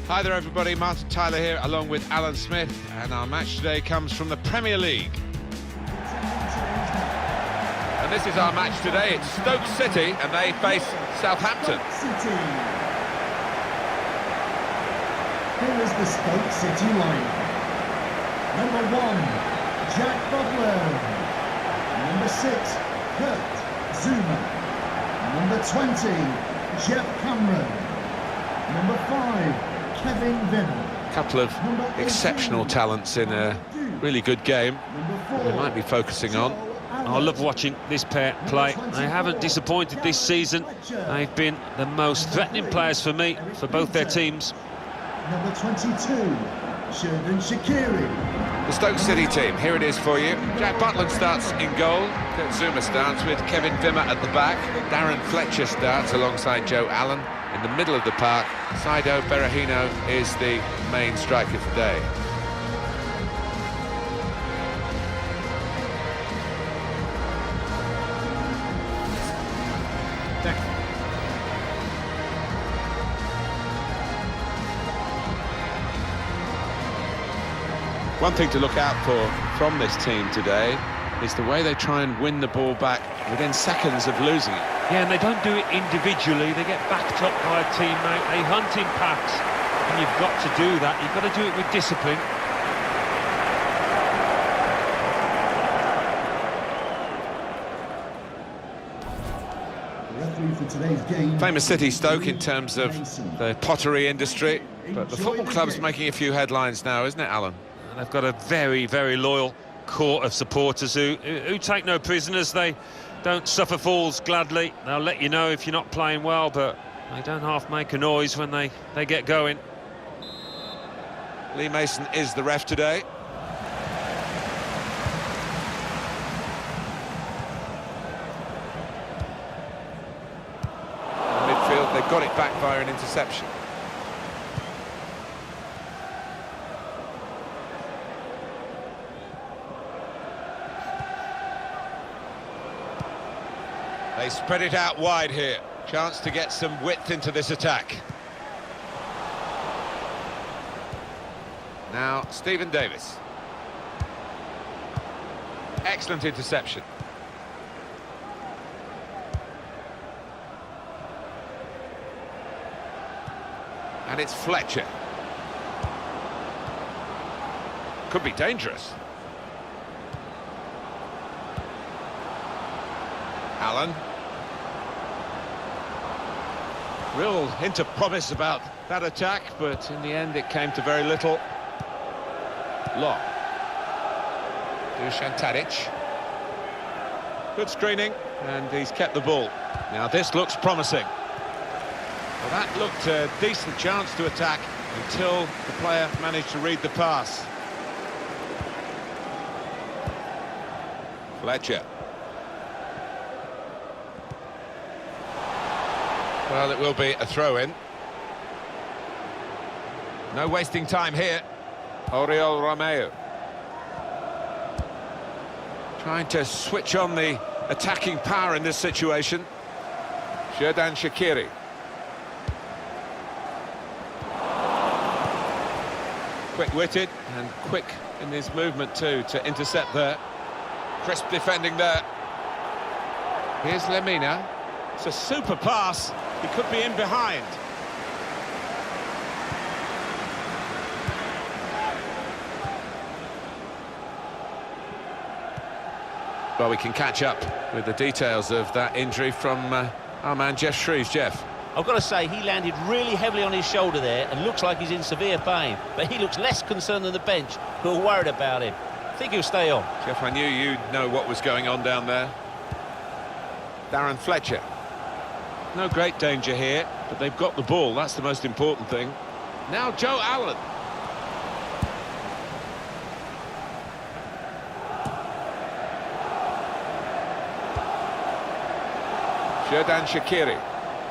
Hi there everybody, Martin Tyler here along with Alan Smith, and our match today comes from the Premier League. And this is our match today. It's Stoke City and they face Southampton. Here is the Stoke City line. Number 1, Jack Butler. Number 6, Kurt Zuma. Number 20, Jeff Cameron. Number 5, Kevin Vimmer. A couple of exceptional talents in a really good game we might be focusing on. I love watching this pair play. They haven't disappointed this season. They've been the most threatening players for me, for both their teams. Number 22, Xherdan Shaqiri. The Stoke City team, here it is for you. Jack Butland starts in goal. Kurt Zuma starts with Kevin Vimmer at the back. Darren Fletcher starts alongside Joe Allen. In the middle of the park, Saido Berahino is the main striker today. One thing to look out for from this team today is the way they try and win the ball back within seconds of losing it. Yeah, and they don't do it individually. They get backed up by a teammate. They hunt in packs, and you've got to do that. You've got to do it with discipline. The referee for today's game. Famous city, Stoke, in terms of the pottery industry, but the football club's making a few headlines now, isn't it, Alan? And they've got a very, very loyal core of supporters who take no prisoners. They don't suffer falls gladly. They'll let you know if you're not playing well, but they don't half make a noise when they get going. Lee Mason is the ref today. In midfield, they've got it back via an interception. They spread it out wide here. Chance to get some width into this attack. Now, Stephen Davis. Excellent interception. And it's Fletcher. Could be dangerous. Allen. Real hint of promise about that attack, but in the end it came to very little. Long. Dusan Tadic. Good screening, and he's kept the ball. Now this looks promising. Well, that looked a decent chance to attack until the player managed to read the pass. Fletcher. Well, it will be a throw-in. No wasting time here. Oriol Romeu. Trying to switch on the attacking power in this situation. Xherdan Shaqiri. Quick-witted and quick in his movement too to intercept there. Crisp defending there. Here's Lemina. It's a super pass. He could be in behind. Well, we can catch up with the details of that injury from our man Jeff Shreves. Jeff. I've got to say, he landed really heavily on his shoulder there and looks like he's in severe pain. But he looks less concerned than the bench, who are worried about him. I think he'll stay on. Jeff, I knew you'd know what was going on down there. Darren Fletcher. No great danger here, but they've got the ball. That's the most important thing. Now Joe Allen. Xherdan Shaqiri.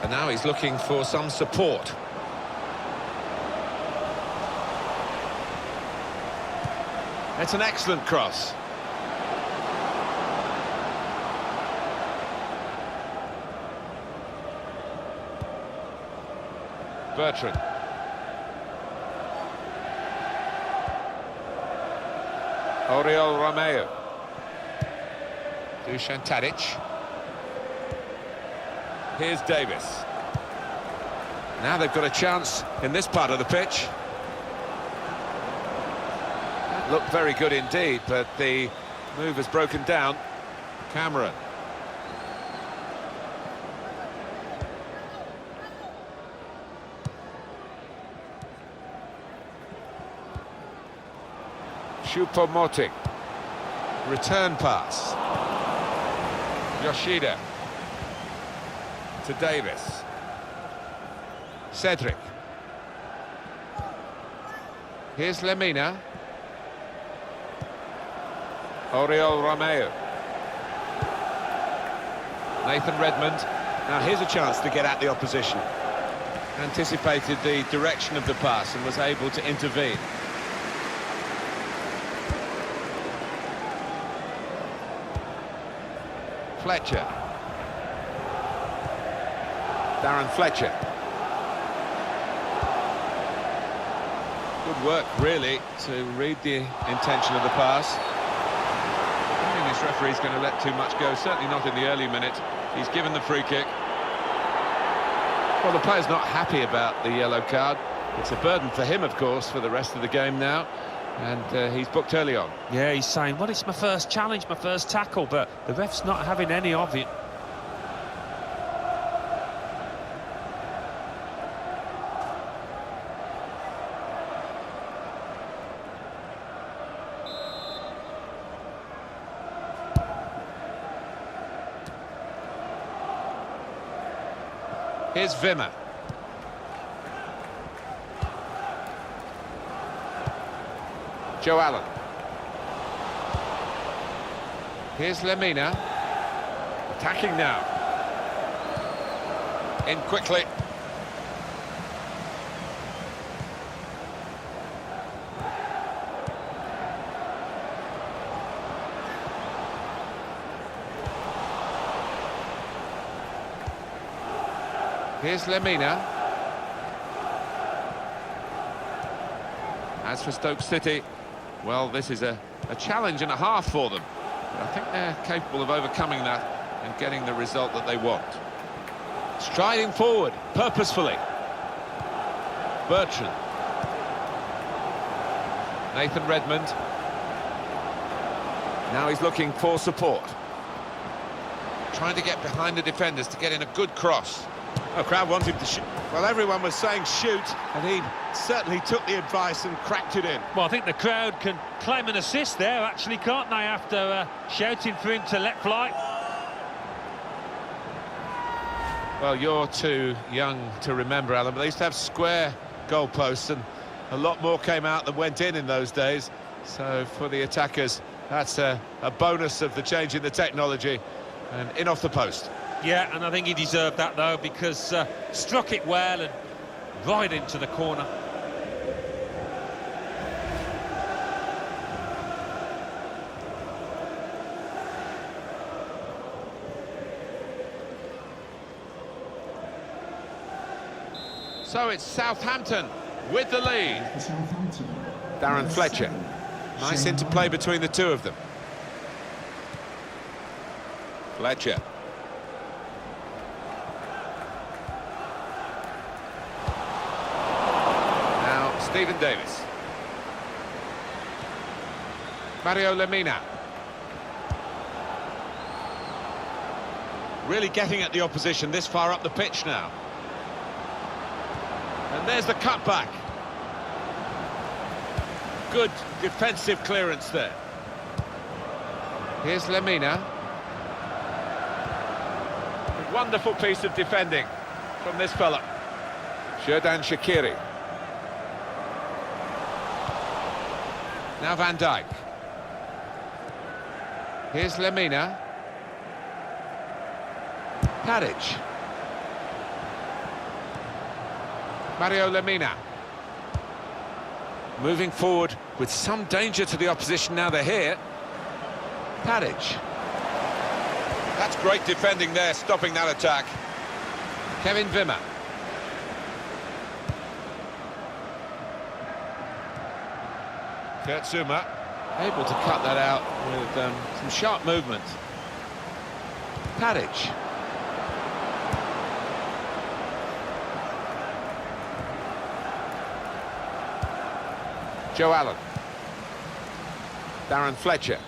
And now he's looking for some support. That's an excellent cross. Bertrand. Oriol Romeo. Dusan Tadic. Here's Davis. Now they've got a chance in this part of the pitch. That looked very good indeed, but the move has broken down. Cameron. Choupo-Moting. Return pass. Yoshida. To Davis. Cedric. Here's Lemina. Oriol Romeo. Nathan Redmond. Now here's a chance to get at the opposition. Anticipated the direction of the pass and was able to intervene. Fletcher. Darren Fletcher. Good work, really, to read the intention of the pass. I don't think this referee's going to let too much go, certainly not in the early minutes. He's given the free kick. Well, the player's not happy about the yellow card. It's a burden for him, of course, for the rest of the game now. And he's booked early on. Yeah, he's saying, well, it's my first challenge, my first tackle, but the ref's not having any of it. Here's Wimmer. Joe Allen. Here's Lemina. Attacking now. In quickly. Here's Lemina. As for Stoke City, well, this is a challenge and a half for them. But I think they're capable of overcoming that and getting the result that they want. Striding forward, purposefully. Bertrand. Nathan Redmond. Now he's looking for support. Trying to get behind the defenders to get in a good cross. The crowd wanted to shoot. Well, everyone was saying shoot, and he certainly took the advice and cracked it in. Well, I think the crowd can claim an assist there, actually, can't they, after shouting for him to let fly? Well, you're too young to remember, Alan, but they used to have square goalposts, and a lot more came out than went in those days. So for the attackers, that's a bonus of the change in the technology, and in off the post. Yeah, and I think he deserved that, though, because struck it well and right into the corner. So it's Southampton with the lead. Southampton. Darren Fletcher. Nice interplay between the two of them. Fletcher. Stephen Davis. Mario Lemina. Really getting at the opposition this far up the pitch now. And there's the cutback. Good defensive clearance there. Here's Lemina. A wonderful piece of defending from this fella. Xherdan Shaqiri. Now Van Dijk. Here's Lemina. Tadic. Mario Lemina. Moving forward with some danger to the opposition now they're here. Tadic. That's great defending there, stopping that attack. Kevin Wimmer. Kurt Zouma. Able to cut that out with some sharp movement. Tadic. Joe Allen. Darren Fletcher.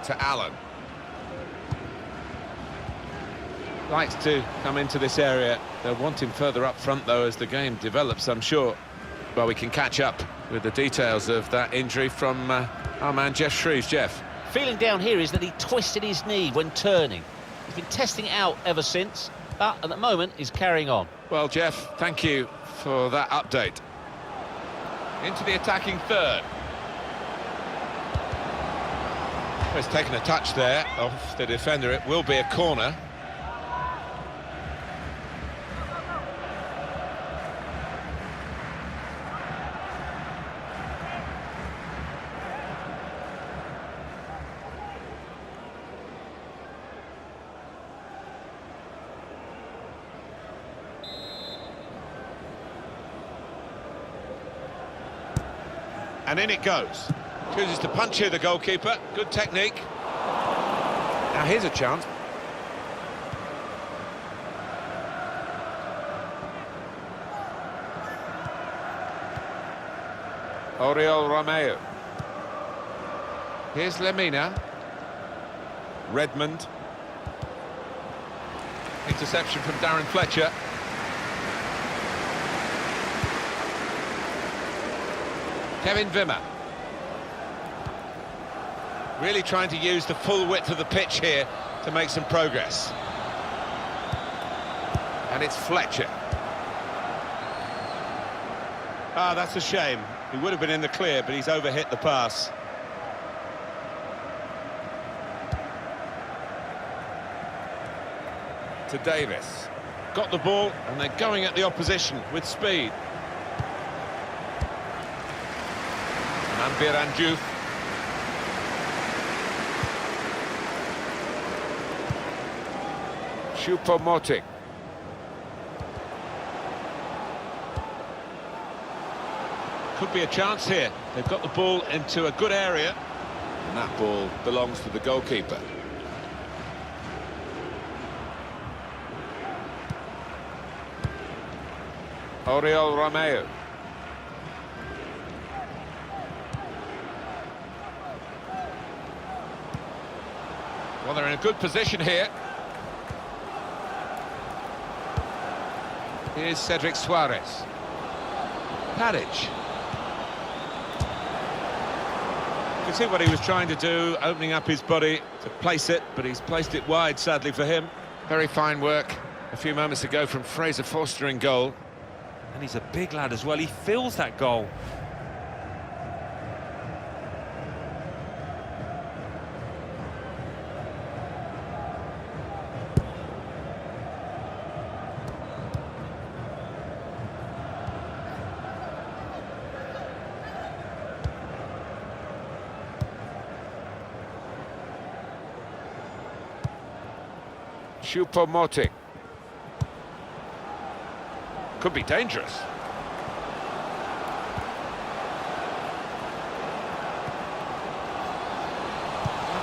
To Allen. Likes to come into this area. They'll want him further up front, though, as the game develops, I'm sure. Well, we can catch up with the details of that injury from our man Jeff Shreves. Jeff. Feeling down here is that he twisted his knee when turning. He's been testing it out ever since, but at the moment he's carrying on. Well, Jeff, thank you for that update. Into the attacking third. Well, he's taken a touch there off the defender. It will be a corner. And in it goes. Chooses to punch here, the goalkeeper. Good technique. Now here's a chance. Oriol Romeo. Here's Lemina. Redmond. Interception from Darren Fletcher. Kevin Wimmer. Really trying to use the full width of the pitch here to make some progress. And it's Fletcher. Ah, that's a shame. He would have been in the clear, but he's overhit the pass. To Davis. Got the ball, and they're going at the opposition with speed. Manbir Anjouf. Choupo-Moting. Could be a chance here. They've got the ball into a good area. And that ball belongs to the goalkeeper. Oriol Romeo. Well, they're in a good position here. Here's Cedric Suarez. Tadic. You can see what he was trying to do, opening up his body to place it, but he's placed it wide, sadly for him. Very fine work a few moments ago from Fraser Forster in goal. And he's a big lad as well. He feels that goal. Choupo-Moting. Could be dangerous.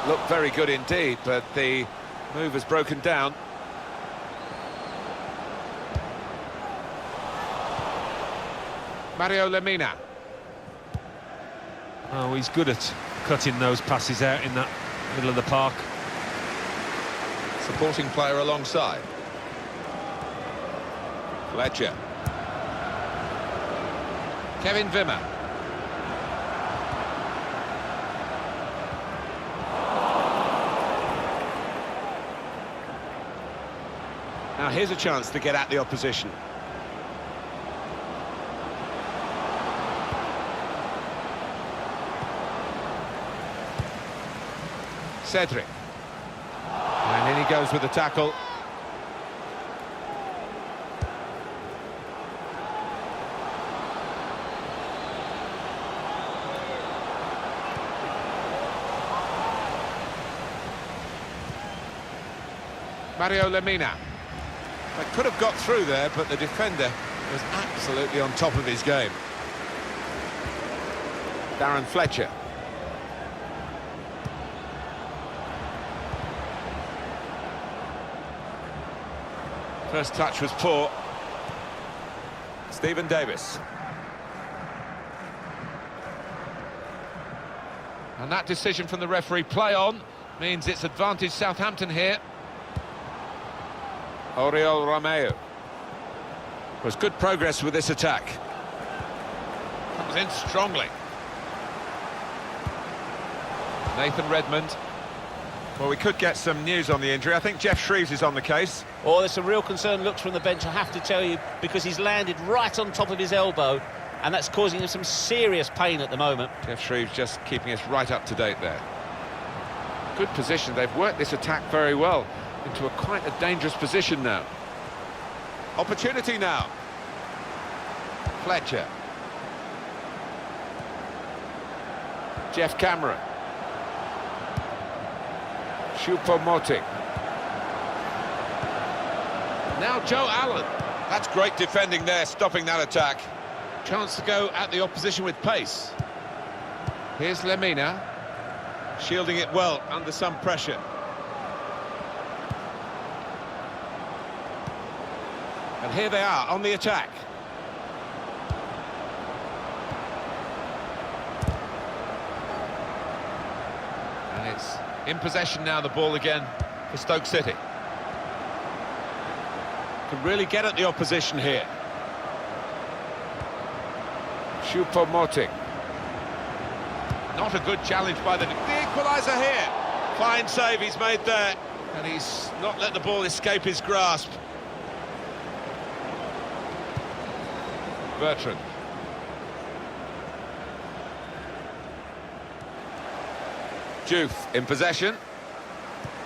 Looked very good indeed, but the move has broken down. Mario Lemina. Oh, he's good at cutting those passes out in that middle of the park. Supporting player alongside. Fletcher. Kevin Wimmer. Now here's a chance to get at the opposition. Cedric. And in he goes with the tackle. Mario Lemina. They could have got through there, but the defender was absolutely on top of his game. Darren Fletcher. First touch was poor. Stephen Davis. And that decision from the referee, play on, means it's advantage Southampton here. Oriol Romeu. Was good progress with this attack. Comes in strongly. Nathan Redmond. Well, we could get some news on the injury. I think Jeff Shreves is on the case. Oh, there's some real concern looks from the bench, I have to tell you, because he's landed right on top of his elbow, and that's causing him some serious pain at the moment. Jeff Shreves just keeping us right up to date there. Good position. They've worked this attack very well into quite a dangerous position now. Opportunity now. Fletcher. Jeff Cameron. Choupo-Moting. Now Joe Allen. That's great defending there, stopping that attack. Chance to go at the opposition with pace. Here's Lemina. Shielding it well under some pressure. And here they are on the attack. And it's in possession now, the ball again for Stoke City. Can really get at the opposition here. Choupo-Moting. Not a good challenge by the equaliser here. Fine save he's made there. And he's not let the ball escape his grasp. Bertrand. Juve in possession.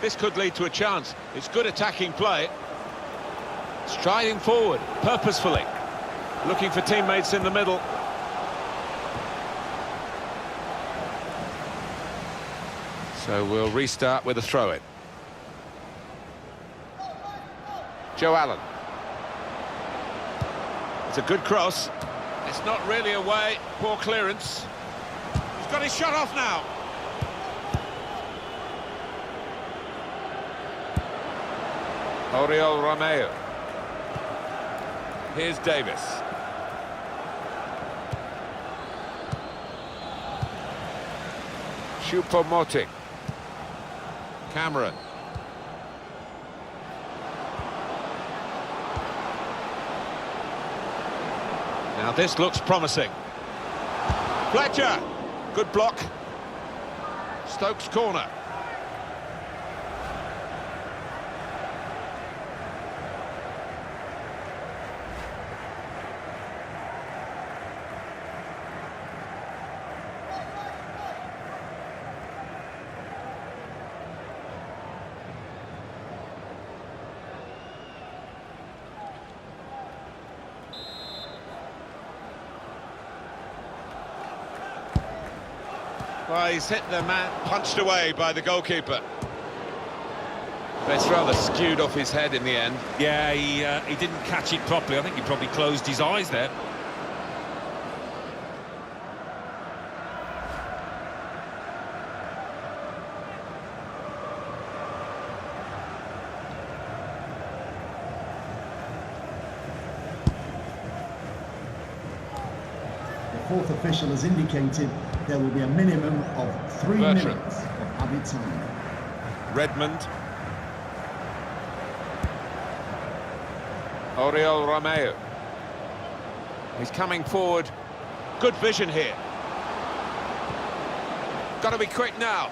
This could lead to a chance. It's good attacking play. Striding forward, purposefully. Looking for teammates in the middle. So we'll restart with a throw-in. Joe Allen. It's a good cross. It's not really away. Poor clearance. He's got his shot off now. Oriol Romeu. Here's Davis. Choupo-Moting. Cameron. Now this looks promising. Fletcher. Good block. Stoke's corner. Well, he's hit the man, punched away by the goalkeeper. It's rather skewed off his head in the end. Yeah, he didn't catch it properly. I think he probably closed his eyes there. The fourth official has indicated there will be a minimum of 3 Bertrand. minutes of added time. Redmond. Oriol Romeu. He's coming forward. Good vision here. Got to be quick now.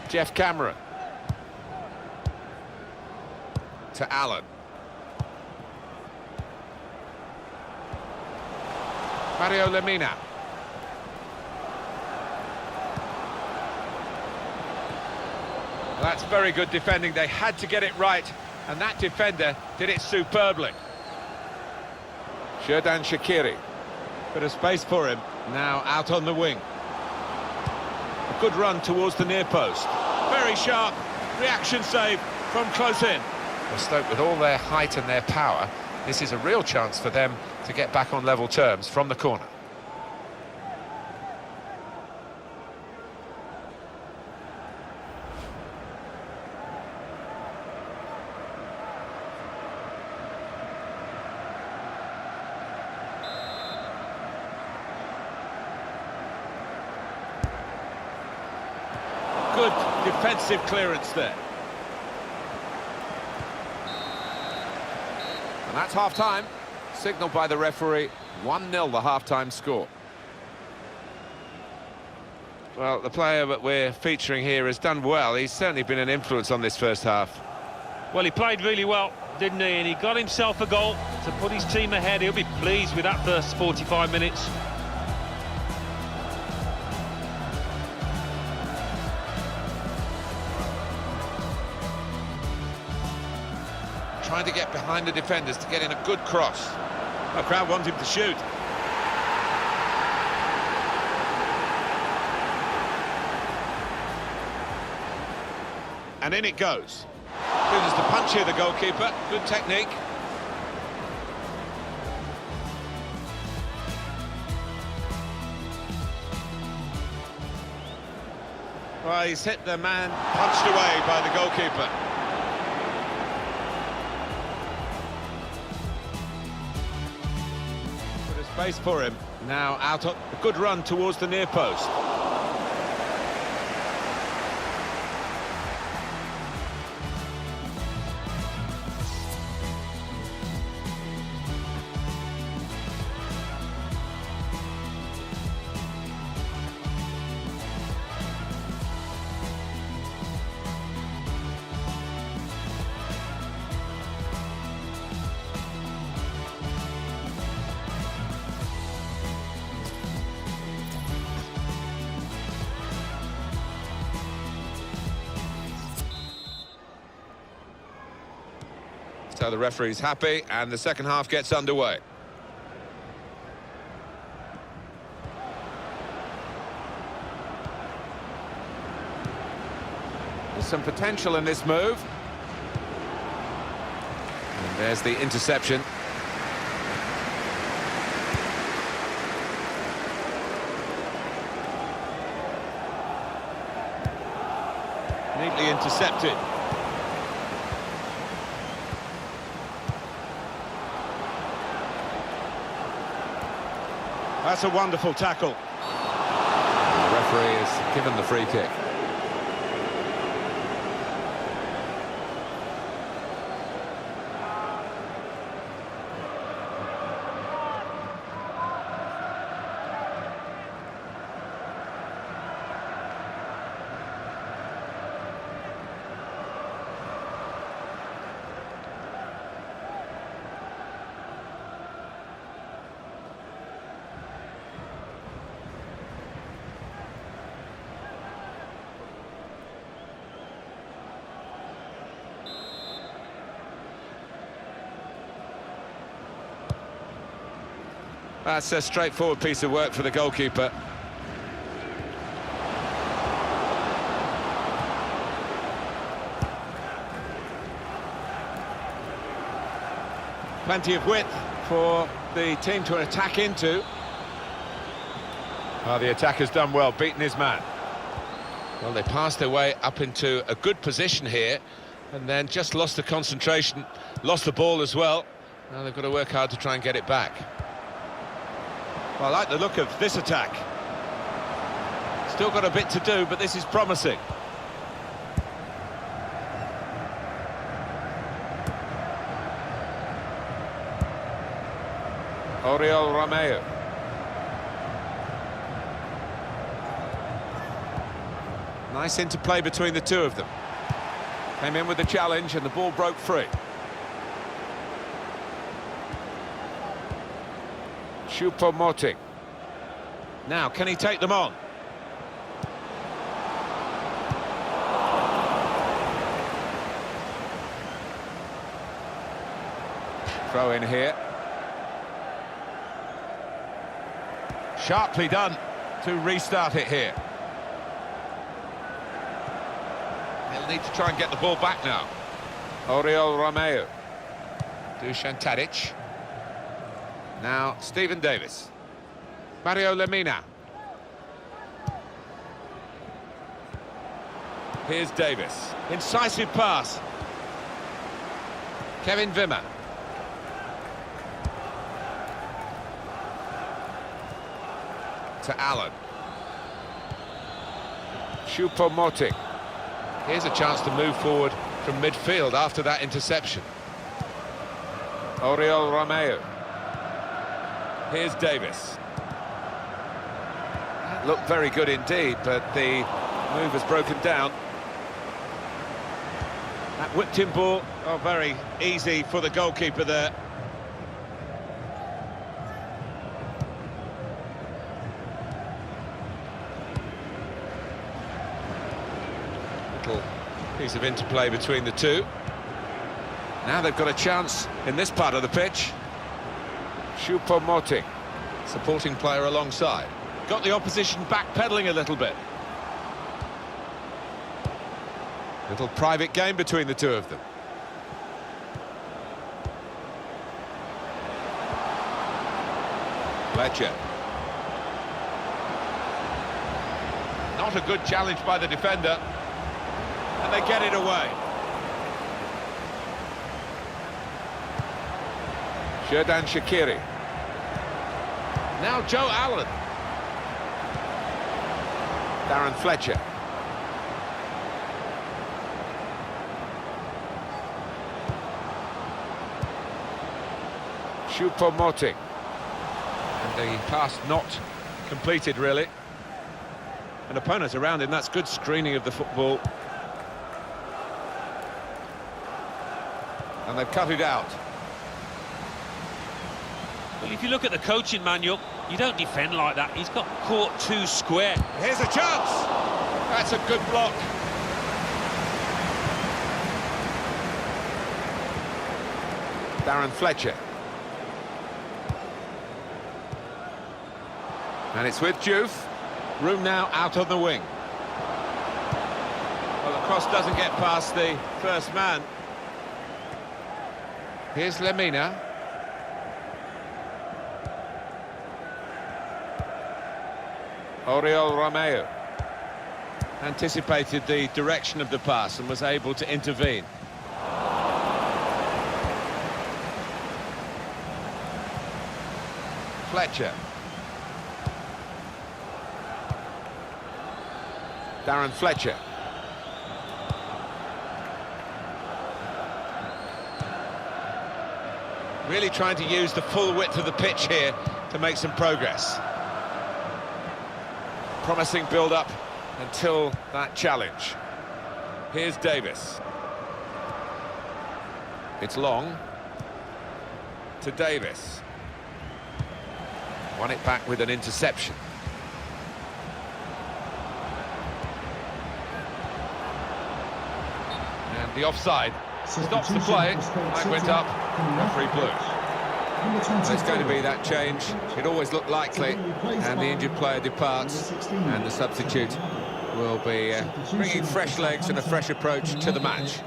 Jeff Cameron. To Allen. Mario Lemina. That's very good defending. They had to get it right, and that defender did it superbly. Xherdan Shaqiri. Bit of space for him. Now out on the wing. A good run towards the near post. Very sharp. Reaction save from close in. Well, Stoke, with all their height and their power, This is a real chance for them to get back on level terms from the corner. Good defensive clearance there. And that's half-time, signalled by the referee, 1-0 the half-time score. Well, the player that we're featuring here has done well. He's certainly been an influence on this first half. Well, he played really well, didn't he? And he got himself a goal to put his team ahead. He'll be pleased with that first 45 minutes. Trying to get behind the defenders to get in a good cross. The crowd want him to shoot. And in it goes. Chooses to punch here, the goalkeeper. Good technique. Well, he's hit the man, punched away by the goalkeeper. Space for him. Now out on a good run towards the near post. So the referee's happy, and the second half gets underway. There's some potential in this move. And there's the interception. Neatly intercepted. That's a wonderful tackle. The referee has given the free kick. That's a straightforward piece of work for the goalkeeper. Plenty of width for the team to attack into. Oh, the attacker's done well, beaten his man. Well, they passed their way up into a good position here, and then just lost the concentration, lost the ball as well. Now they've got to work hard to try and get it back. Well, I like the look of this attack. Still got a bit to do, but this is promising. Oriol Romeo. Nice interplay between the two of them. Came in with the challenge and the ball broke free. Choupo-Moting. Now, can he take them on? Throw in here. Sharply done to restart it here. He'll need to try and get the ball back now. Oriol Romeo. Dusan Tadic. Now Stephen Davis. Mario Lemina. Here's Davis. Incisive pass. Kevin Wimmer. To Allen. Choupo-Moting. Here's a chance to move forward from midfield after that interception. Oriol Romeu. Here's Davis. That looked very good indeed, but the move has broken down. That whipped-in ball, oh, very easy for the goalkeeper there. Little piece of interplay between the two. Now they've got a chance in this part of the pitch. Choupo-Moting, supporting player alongside. Got the opposition backpedaling a little bit. Little private game between the two of them. Fletcher. Not a good challenge by the defender. And they get it away. Xherdan Shaqiri. Now Joe Allen. Darren Fletcher. Choupo-Moting. And the pass not completed, really. An opponent around him, that's good screening of the football. And they've cut it out. Well, if you look at the coaching manual, you don't defend like that. He's got caught too square. Here's a chance. That's a good block. Darren Fletcher. And it's with Juve. Room now out on the wing. Well, the cross doesn't get past the first man. Here's Lemina. Oriol Romeu. Anticipated the direction of the pass and was able to intervene. Fletcher. Darren Fletcher. Really trying to use the full width of the pitch here to make some progress. Promising build-up until that challenge. Here's Davis. It's long. To Davis. Won it back with an interception. And the offside stops the play. Flag went up. Referee blew. There's going to be that change. It always looked likely, and the injured player departs, and the substitute will be bringing fresh legs and a fresh approach to the match.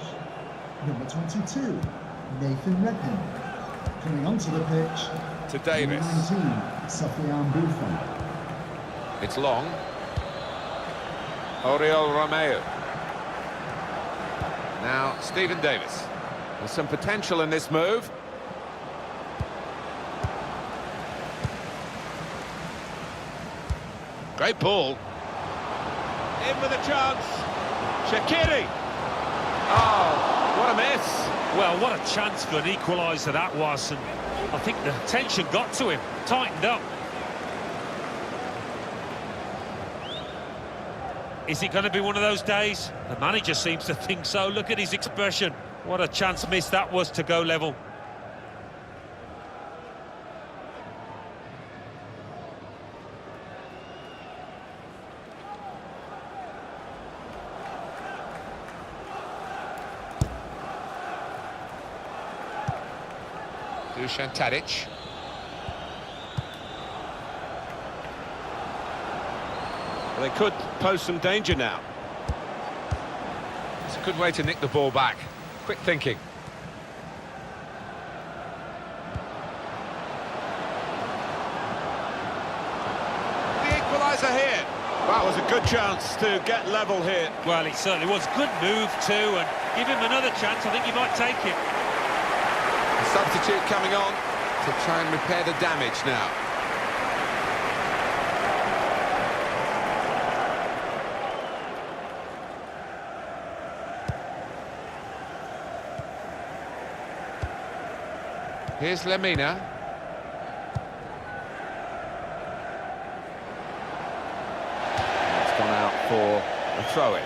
Number 22, Nathan Redden. Coming onto the pitch, To Davis. Number 19, Sofiane Buffon. It's long. Oriol Romeu. Now Stephen Davis. There's some potential in this move. Great ball. In with a chance. Shaqiri. Oh, what a miss. Well, what a chance for an equaliser that was, and I think the tension got to him, tightened up. Is it going to be one of those days? The manager seems to think so. Look at his expression. What a chance missed that was to go level. Dusan Tadic. Well, they could pose some danger now. It's a good way to nick the ball back. Quick thinking. That was a good chance to get level here. Well, it certainly was. Good move too, and give him another chance. I think he might take it. A substitute coming on to try and repair the damage now. Here's Lemina. It's gone out for a throw-in.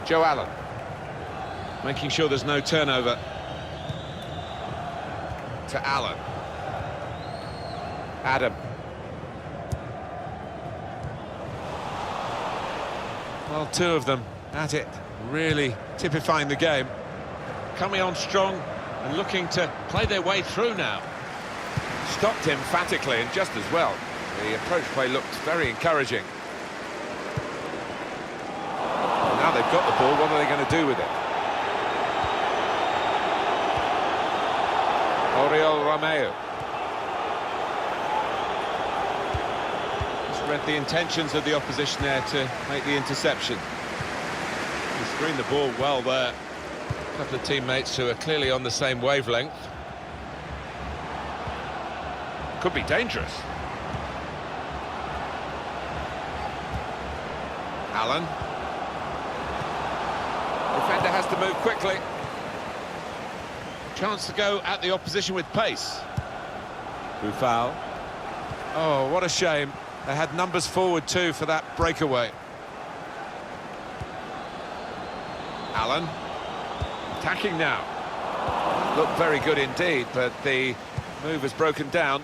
Joe Allen. Making sure there's no turnover. To Allen. Adam. Well, two of them at it, really typifying the game. Coming on strong and looking to play their way through now. Stopped emphatically and just as well. The approach play looked very encouraging. Now they've got the ball, what are they going to do with it? Oriol Romeu. Just read the intentions of the opposition there to make the interception. He screened the ball well there. A couple of teammates who are clearly on the same wavelength. Could be dangerous. Allen. Defender has to move quickly. Chance to go at the opposition with pace. Buffal. Oh, what a shame. They had numbers forward too for that breakaway. Allen. Attacking now. Looked very good indeed, but the move has broken down.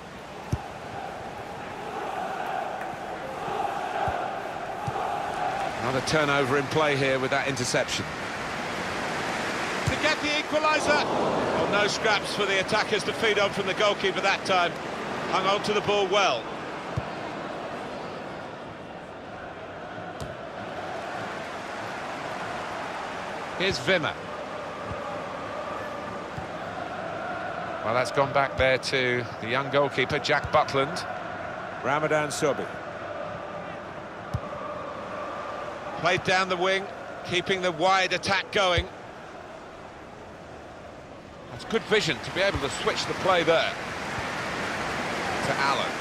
Another turnover in play here with that interception. To get the equaliser. Oh, no scraps for the attackers to feed on from the goalkeeper that time. Hung on to the ball well. Here's Wimmer. Well, that's gone back there to the young goalkeeper, Jack Butland. Ramadan Sobi. Played down the wing, keeping the wide attack going. That's good vision to be able to switch the play there. To Allen.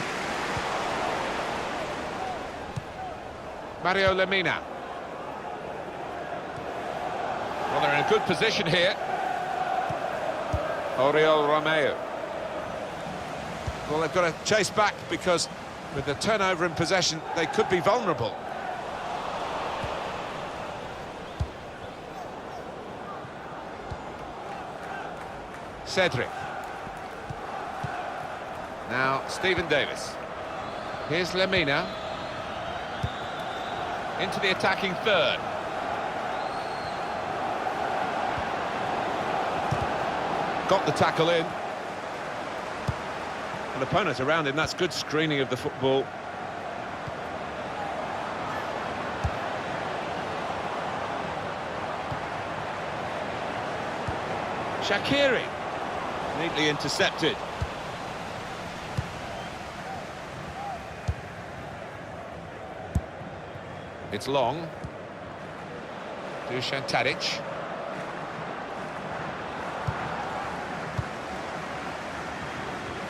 Mario Lemina. Well, they're in a good position here. Oriol Romeu. Well, they've got to chase back because with the turnover in possession, they could be vulnerable. Cedric. Now, Stephen Davis. Here's Lemina. Into the attacking third. Got the tackle in. An opponent around him, that's good screening of the football. Shaqiri. Neatly intercepted. It's long. Dusan Tadic.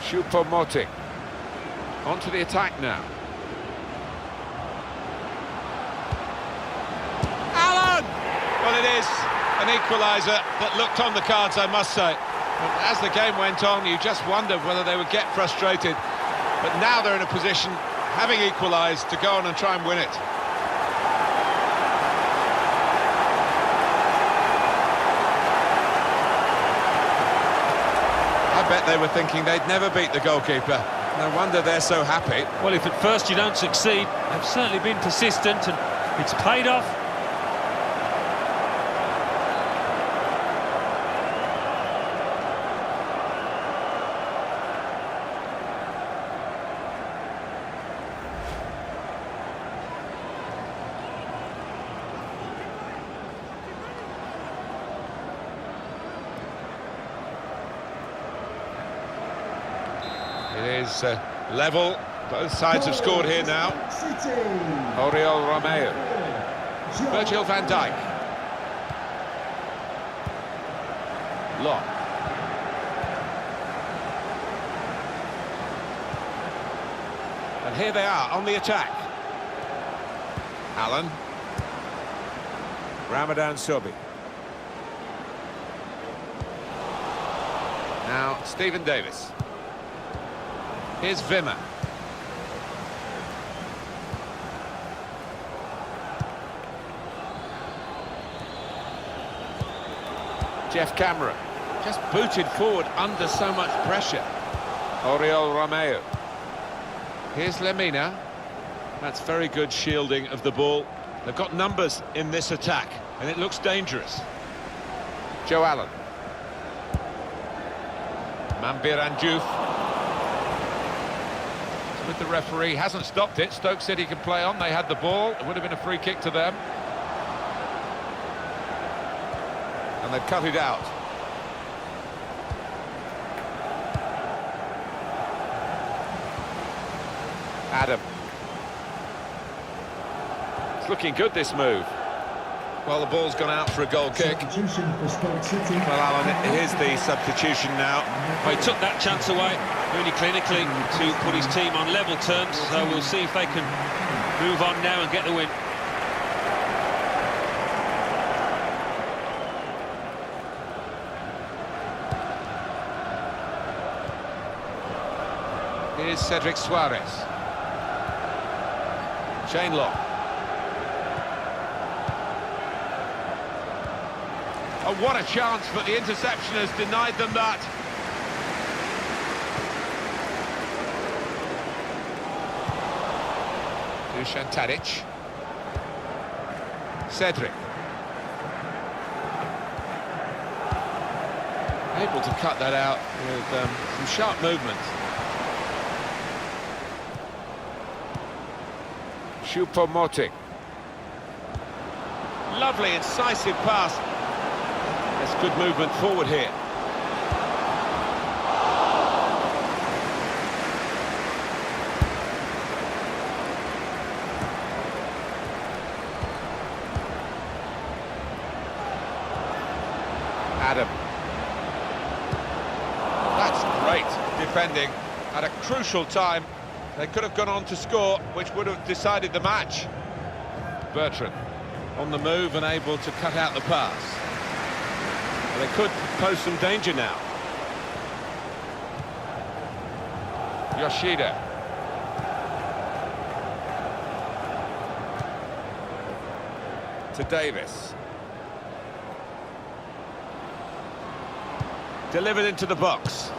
Choupo-Moting. Onto the attack now. Allen! Well, it is an equaliser that looked on the cards, I must say. But as the game went on, you just wondered whether they would get frustrated. But now they're in a position, having equalised, to go on and try and win it. I bet they were thinking they'd never beat the goalkeeper. No wonder they're so happy. Well, if at first you don't succeed, they've certainly been persistent and it's paid off. is level. Both sides have scored here now. City. Oriol Romeu. Virgil van Dijk. Locke. And here they are on the attack. Allen. Ramadan Sobi. Now Stephen Davis. Here's Wimmer. Jeff Cameron. Just booted forward under so much pressure. Oriol Romeu. Here's Lemina. That's very good shielding of the ball. They've got numbers in this attack, and it looks dangerous. Joe Allen. Mambir and Diouf. With the referee, hasn't stopped it. Stoke City can play on. They had the ball. It would have been a free kick to them. And they've cut it out. Adam. It's looking good, this move. Well, the ball's gone out for a goal kick. Substitution for Stoke City. Well, Alan, here's the substitution now. Well, he took that chance away really clinically to put his team on level terms, so we'll see if they can move on now and get the win. Here's Cedric Suarez. Shane Long. Oh, what a chance, but the interception has denied them that. Dusan Tadic. Cedric. Able to cut that out with some sharp movement. Choupo-Moting. Lovely, incisive pass. That's good movement forward here. Adam. That's great defending at a crucial time. They could have gone on to score, which would have decided the match. Bertrand on the move and able to cut out the pass. They could pose some danger now. Yoshida. To Davis. Delivered into the box.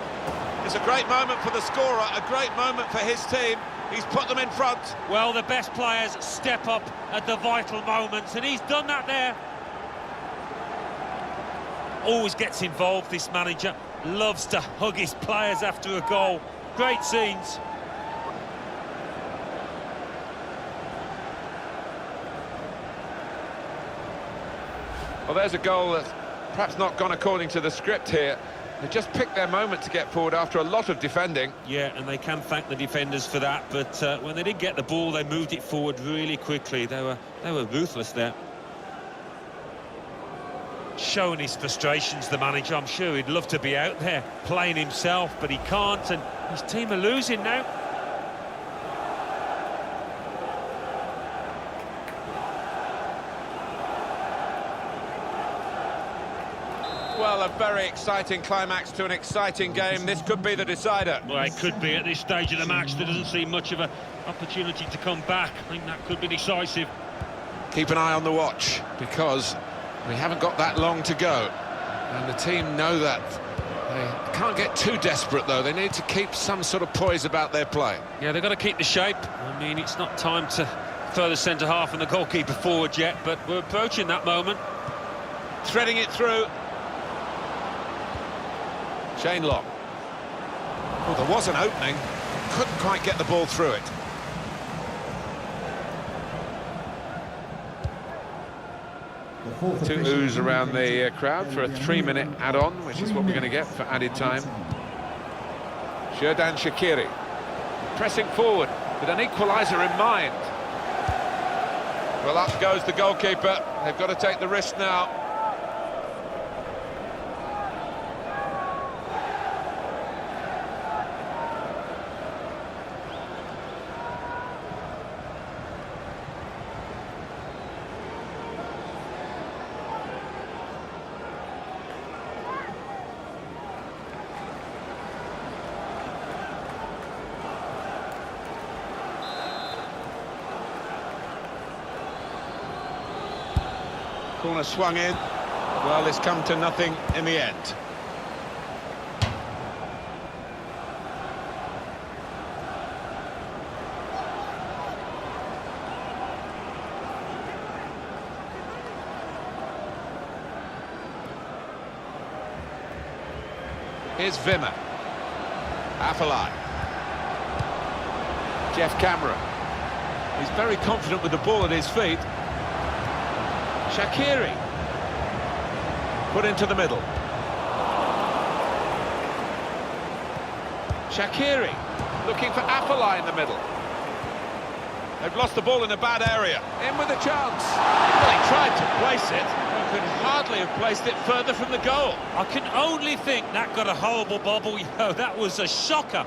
It's a great moment for the scorer, a great moment for his team. He's put them in front. Well, the best players step up at the vital moments, and he's done that there. Always gets involved, this manager. Loves to hug his players after a goal. Great scenes. Well, there's a goal that's perhaps not gone according to the script here. They just picked their moment to get forward after a lot of defending. Yeah, and they can thank the defenders for that, but when they did get the ball, they moved it forward really quickly. They were ruthless there. Showing his frustrations, the manager. I'm sure he'd love to be out there playing himself, but he can't, and his team are losing now. Well, a very exciting climax to an exciting game. This could be the decider. Well, it could be at this stage of the match. There doesn't seem much of an opportunity to come back. I think that could be decisive. Keep an eye on the watch, because we haven't got that long to go. And the team know that. They can't get too desperate, though. They need to keep some sort of poise about their play. Yeah, they've got to keep the shape. I mean, it's not time to throw the centre-half and the goalkeeper forward yet, but we're approaching that moment. Threading it through. Shane Long. Well, there was an opening. Couldn't quite get the ball through it. Two oohs around the crowd for a 3-minute add-on, which is what we're going to get for added time. Xherdan Shaqiri. pressing forward with an equaliser in mind. Well, up goes the goalkeeper. They've got to take the risk now. Corner swung in. Well, it's come to nothing in the end. Here's Vimmer. Afellay. Jeff Cameron. He's very confident with the ball at his feet. Shaqiri, put into the middle. Shaqiri, looking for Afellay in the middle. They've lost the ball in a bad area. In with a chance. Well, he tried to place it, but could hardly have placed it further from the goal. I can only think that got a horrible bobble. That was a shocker.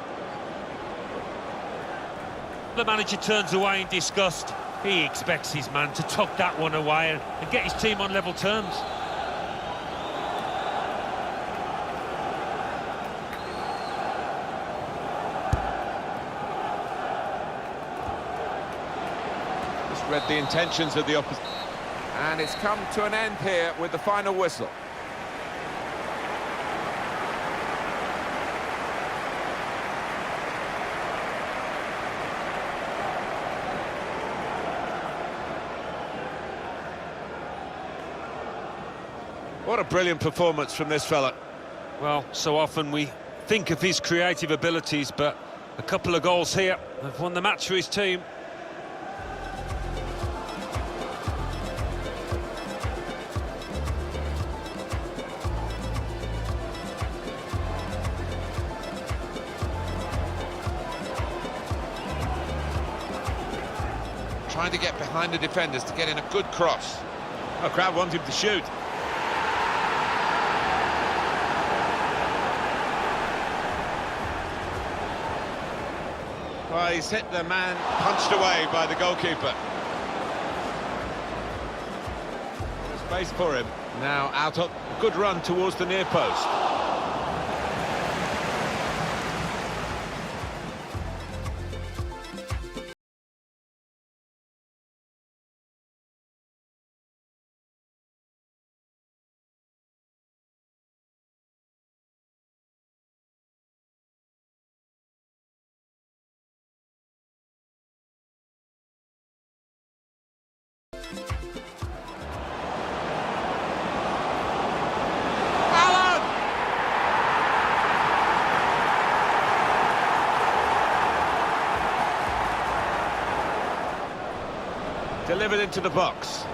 The manager turns away in disgust. He expects his man to tuck that one away and get his team on level terms. Just read the intentions of the opposition. And it's come to an end here with the final whistle. What a brilliant performance from this fella. Well, so often we think of his creative abilities, but a couple of goals here have won the match for his team. Trying to get behind the defenders to get in a good cross. The crowd want him to shoot. Well, he's hit the man, punched away by the goalkeeper. Space for him. Now out on good run towards the near post. Delivered into the box.